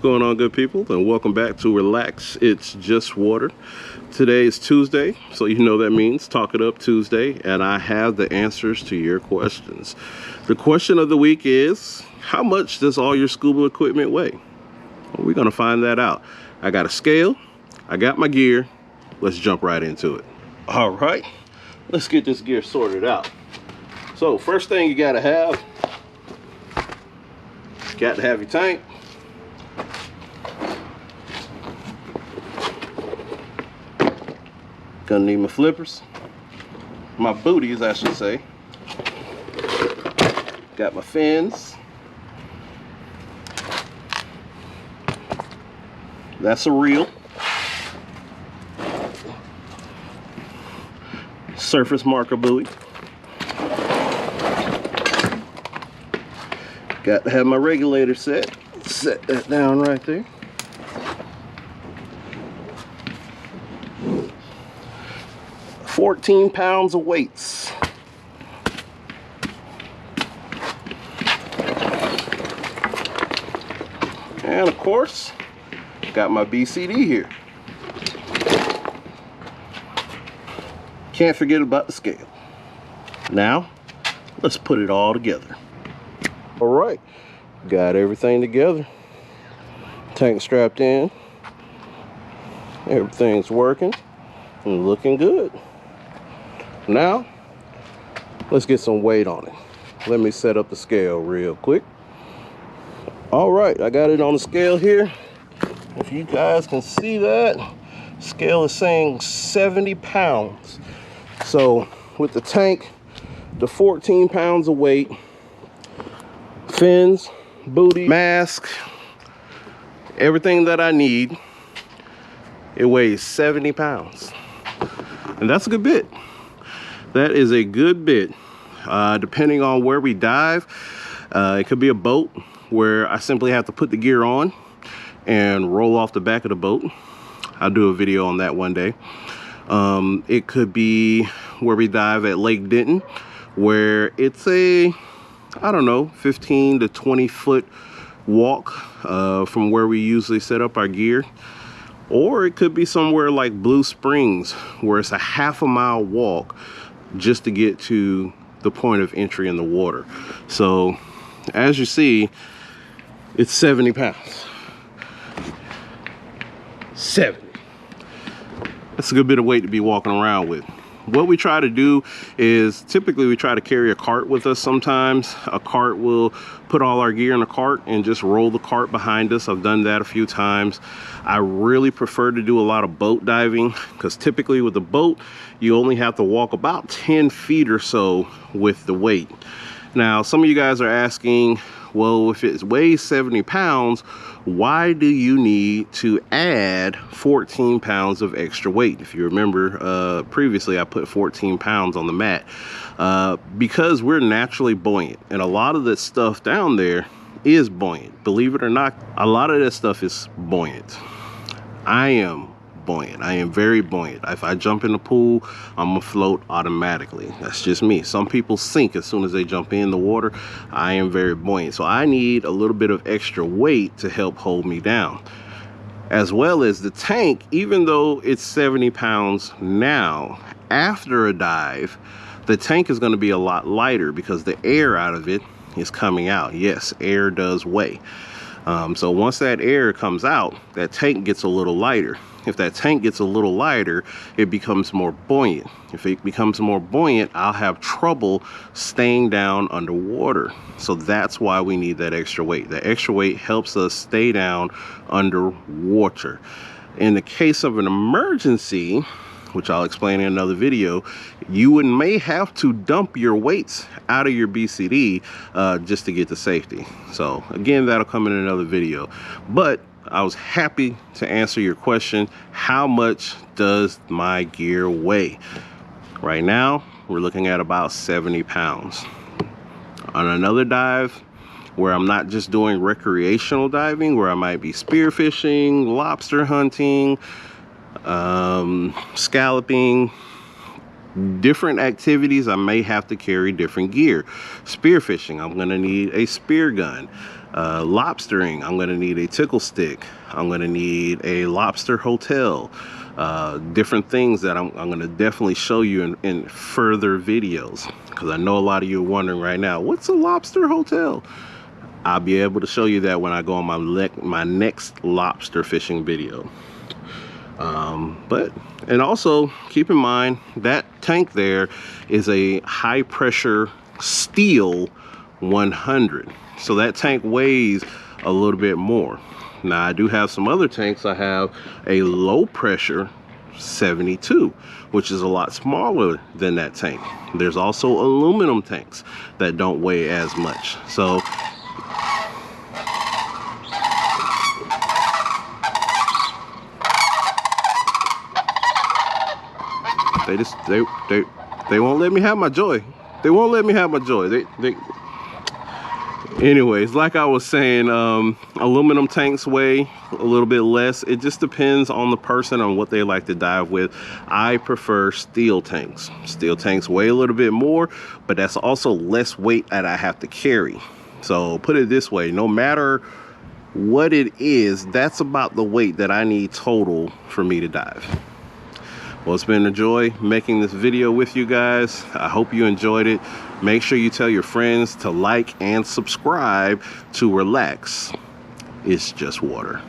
going on, good people, and welcome back to Relax It's Just Water. Today is Tuesday, so you know that means Talk It Up Tuesday, and I have the answers to your questions. The question of the week is, how much does all your scuba equipment weigh? Well, we're gonna find that out. I got a scale, I got my gear. Let's jump right into it. All right, let's get this gear sorted out. So first thing you gotta have your tank. Gonna need my flippers, my booties I should say. Got my fins. That's a reel. Surface marker buoy. Got to have my regulator set. Set that down right there. $14 pounds of weights. And of course, got my BCD here. Can't forget about the scale. Now, let's put it all together. All right, got everything together. Tank strapped in. Everything's working and looking good. Now, let's get some weight on it. Let me set up the scale real quick. All right, I got it on the scale here. If you guys can see that, scale is saying 70 pounds. So with the tank, the 14 pounds of weight, fins, booty, mask, everything that I need, it weighs 70 pounds. And that's a good bit. That is a good bit. Depending on where we dive, it could be a boat where I simply have to put the gear on and roll off the back of the boat. I'll do a video on that one day. It could be where we dive at Lake Denton, where it's a, I don't know, 15 to 20 foot walk from where we usually set up our gear. Or it could be somewhere like Blue Springs, where it's a half a mile walk just to get to the point of entry in the water. So as you see, it's 70 pounds. 70. That's a good bit of weight to be walking around with. What we try to do is typically we try to carry a cart with us sometimes. A cart will put all our gear in a cart and just roll the cart behind us. I've done that a few times. I really prefer to do a lot of boat diving because typically with the boat, you only have to walk about 10 feet or so with the weight. Now, some of you guys are asking, well, if it weighs 70 pounds, why do you need to add 14 pounds of extra weight? If you remember, previously I put 14 pounds on the mat because we're naturally buoyant, and a lot of this stuff down there is buoyant. Believe it or not, a lot of this stuff is buoyant. I am buoyant. I am very buoyant. If I jump in the pool, I'm gonna float automatically. That's just me. Some people sink as soon as they jump in the water. I am very buoyant, so I need a little bit of extra weight to help hold me down. As well as the tank, even though it's 70 pounds now, after a dive, the tank is going to be a lot lighter because the air out of it is coming out. Yes, air does weigh. So once that air comes out, that tank gets a little lighter. If that tank gets a little lighter, it becomes more buoyant. If it becomes more buoyant, I'll have trouble staying down underwater. So that's why we need that extra weight. The extra weight helps us stay down underwater. In the case of an emergency, which I'll explain in another video, you may have to dump your weights out of your BCD just to get to safety. So again, that'll come in another video. But I was happy to answer your question, how much does my gear weigh? Right now, we're looking at about 70 pounds. On another dive, where I'm not just doing recreational diving, where I might be spearfishing, lobster hunting, scalloping, different activities, I may have to carry different gear. Spearfishing, I'm gonna need a spear gun. Lobstering, I'm gonna need a tickle stick. I'm gonna need a lobster hotel. Different things that I'm gonna definitely show you in further videos, because I know a lot of you are wondering right now, what's a lobster hotel? I'll be able to show you that when I go on my next lobster fishing video. And also keep in mind that tank there is a high pressure steel 100, so that tank weighs a little bit more. Now I do have some other tanks. I have a low pressure 72, which is a lot smaller than that tank. There's also aluminum tanks that don't weigh as much. So they won't let me have my joy. They won't let me have my joy. Anyways, like I was saying, aluminum tanks weigh a little bit less. It just depends on the person, on what they like to dive with. I prefer steel tanks. Steel tanks weigh a little bit more, but that's also less weight that I have to carry. So put it this way, no matter what it is, that's about the weight that I need total for me to dive. Well, it's been a joy making this video with you guys. I hope you enjoyed it. Make sure you tell your friends to like and subscribe to Relax. It's Just Water.